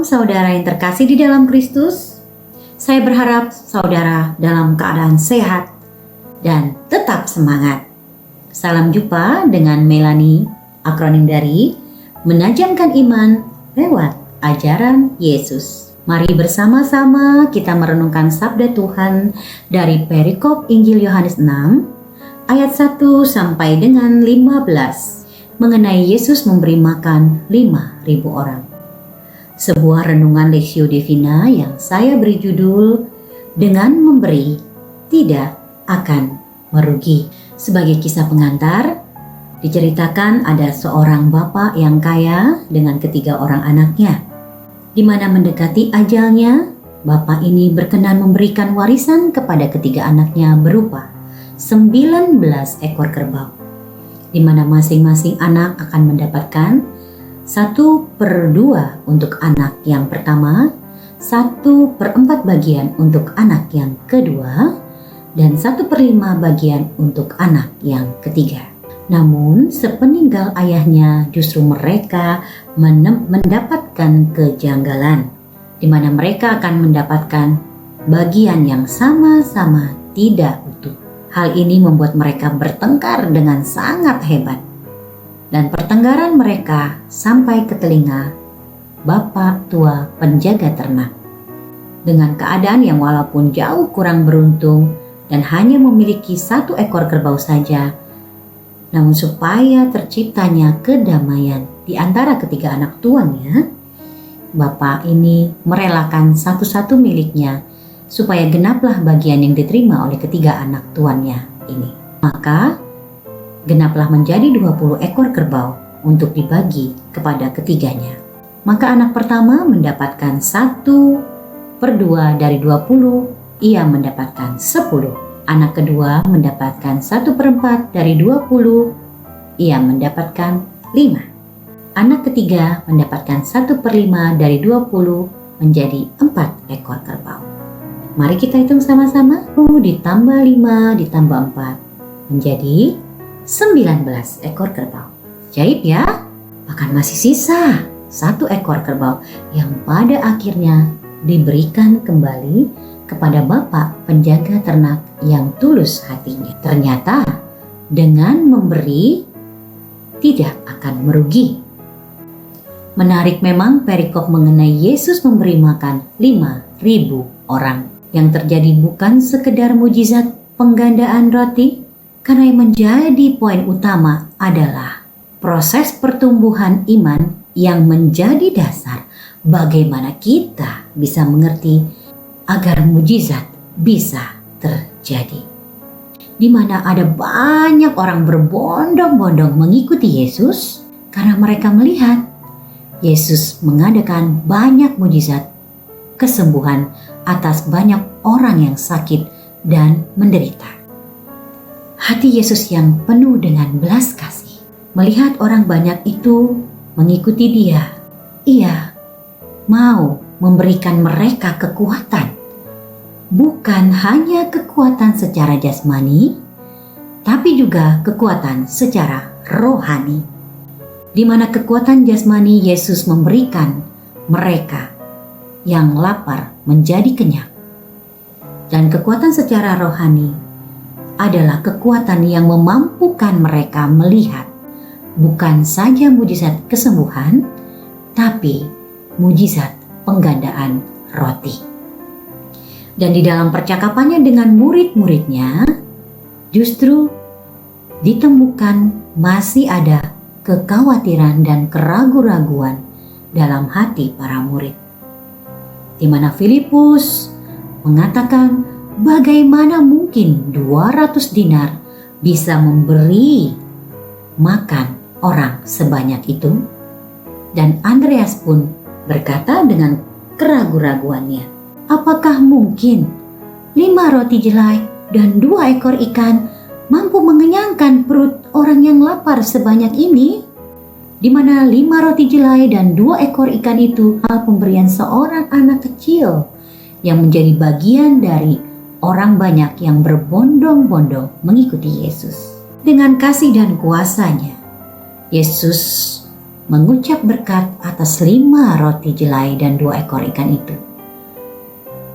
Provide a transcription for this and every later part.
saudara yang terkasih di dalam Kristus. Saya berharap saudara dalam keadaan sehat dan tetap semangat. Salam jumpa dengan Melanie, akronim dari Menajamkan Iman lewat Ajaran Yesus. Mari bersama-sama kita merenungkan sabda Tuhan dari perikop Injil Yohanes 6 ayat 1 sampai dengan 15 mengenai Yesus memberi makan 5.000 orang. Sebuah renungan Lectio Divina yang saya beri judul Dengan Memberi Tidak Akan Merugi. Sebagai kisah pengantar, diceritakan ada seorang bapak yang kaya dengan 3 orang anaknya. Di mana mendekati ajalnya, bapak ini berkenan memberikan warisan kepada 3 anaknya berupa 19 ekor kerbau, di mana masing-masing anak akan mendapatkan 1/2 untuk anak yang pertama, 1/4 bagian untuk anak yang kedua, dan 1/5 bagian untuk anak yang ketiga. Namun sepeninggal ayahnya justru mereka mendapatkan kejanggalan, di mana mereka akan mendapatkan bagian yang sama-sama tidak utuh. Hal ini membuat mereka bertengkar dengan sangat hebat. Dan pertengkaran mereka sampai ke telinga bapak tua penjaga ternak. Dengan keadaan yang walaupun jauh kurang beruntung dan hanya memiliki 1 ekor kerbau saja, namun supaya terciptanya kedamaian di antara 3 anak tuannya, bapak ini merelakan satu-satu miliknya supaya genaplah bagian yang diterima oleh 3 anak tuannya ini. Maka genaplah menjadi 20 ekor kerbau untuk dibagi kepada ketiganya. Maka anak pertama mendapatkan 1/2 dari 20, ia mendapatkan 10. Anak kedua mendapatkan 1/4 dari 20, ia mendapatkan 5. Anak ketiga mendapatkan 1/5 dari 20 menjadi 4 ekor kerbau. Mari kita hitung sama-sama. Ditambah 5 ditambah 4 menjadi 19 ekor kerbau. Ajaib ya, bahkan masih sisa 1 ekor kerbau yang pada akhirnya diberikan kembali kepada bapak penjaga ternak yang tulus hatinya. Ternyata dengan memberi tidak akan merugi. Menarik memang perikop mengenai Yesus memberi makan 5.000 orang. Yang terjadi bukan sekedar mujizat penggandaan roti, karena yang menjadi poin utama adalah proses pertumbuhan iman yang menjadi dasar bagaimana kita bisa mengerti agar mujizat bisa terjadi. Di mana ada banyak orang berbondong-bondong mengikuti Yesus karena mereka melihat Yesus mengadakan banyak mujizat kesembuhan atas banyak orang yang sakit dan menderita. Hati Yesus yang penuh dengan belas kasih melihat orang banyak itu mengikuti Dia. Ia mau memberikan mereka kekuatan, bukan hanya kekuatan secara jasmani, tapi juga kekuatan secara rohani. Di mana kekuatan jasmani Yesus memberikan mereka yang lapar menjadi kenyang. Dan kekuatan secara rohani adalah kekuatan yang memampukan mereka melihat bukan saja mujizat kesembuhan, tapi mujizat penggandaan roti. Dan di dalam percakapannya dengan murid-muridnya, justru ditemukan masih ada kekhawatiran dan keraguan-raguan dalam hati para murid. Di mana Filipus mengatakan, bagaimana mungkin 200 dinar bisa memberi makan orang sebanyak itu? Dan Andreas pun berkata dengan keraguan-raguannya, apakah mungkin 5 roti jelai dan 2 ekor ikan mampu mengenyangkan perut orang yang lapar sebanyak ini? Di mana 5 roti jelai dan 2 ekor ikan itu hal pemberian seorang anak kecil yang menjadi bagian dari orang banyak yang berbondong-bondong mengikuti Yesus. Dengan kasih dan kuasanya, Yesus mengucap berkat atas 5 roti jelai dan 2 ekor ikan itu.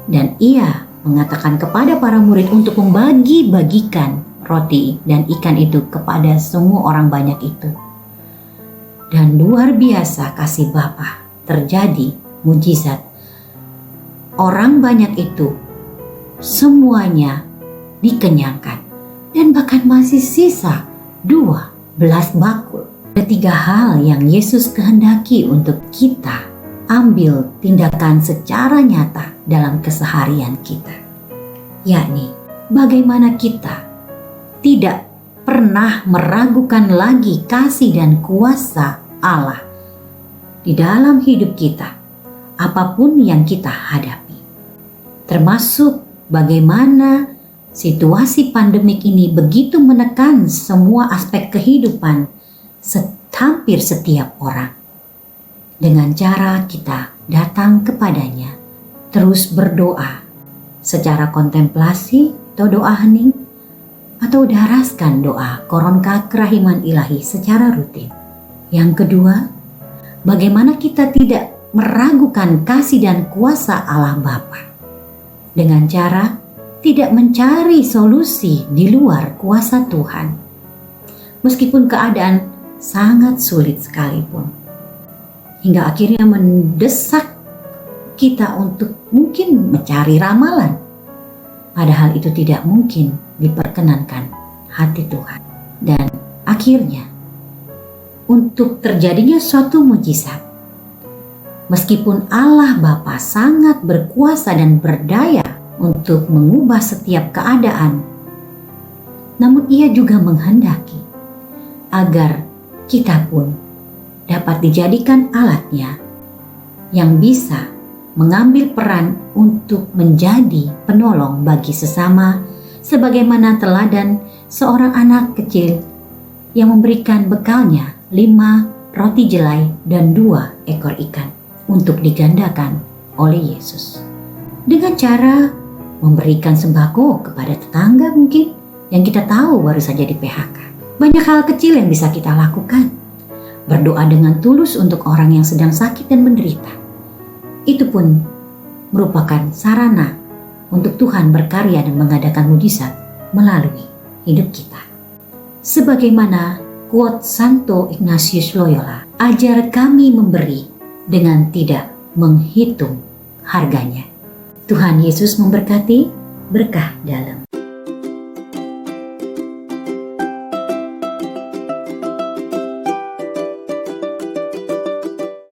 Dan ia mengatakan kepada para murid untuk membagi-bagikan roti dan ikan itu kepada semua orang banyak itu. Dan luar biasa kasih Bapa, terjadi mujizat. Orang banyak itu semuanya dikenyangkan, dan bahkan masih sisa 12 bakul. Ketiga hal yang Yesus kehendaki untuk kita ambil tindakan secara nyata dalam keseharian kita, yakni bagaimana kita tidak pernah meragukan lagi kasih dan kuasa Allah di dalam hidup kita, apapun yang kita hadapi. Termasuk bagaimana situasi pandemik ini begitu menekan semua aspek kehidupan hampir setiap orang. Dengan cara kita datang kepadanya, terus berdoa secara kontemplasi atau doa hening, atau daraskan doa koronka kerahiman ilahi secara rutin. Yang kedua, bagaimana kita tidak meragukan kasih dan kuasa Allah Bapa dengan cara tidak mencari solusi di luar kuasa Tuhan. Meskipun keadaan sangat sulit sekalipun, hingga akhirnya mendesak kita untuk mungkin mencari ramalan, padahal itu tidak mungkin diperkenankan hati Tuhan. Dan akhirnya untuk terjadinya suatu mujizat, meskipun Allah Bapa sangat berkuasa dan berdaya untuk mengubah setiap keadaan, namun Ia juga menghendaki agar kita pun dapat dijadikan alatnya yang bisa mengambil peran untuk menjadi penolong bagi sesama, sebagaimana teladan seorang anak kecil yang memberikan bekalnya 5 roti jelai dan 2 ekor ikan untuk digandakan oleh Yesus. Dengan cara memberikan sembako kepada tetangga mungkin yang kita tahu baru saja di PHK. Banyak hal kecil yang bisa kita lakukan. Berdoa dengan tulus untuk orang yang sedang sakit dan menderita. Itu pun merupakan sarana untuk Tuhan berkarya dan mengadakan mujizat melalui hidup kita. Sebagaimana quote Santo Ignatius Loyola, ajar kami memberi dengan tidak menghitung harganya. Tuhan Yesus memberkati, berkah dalam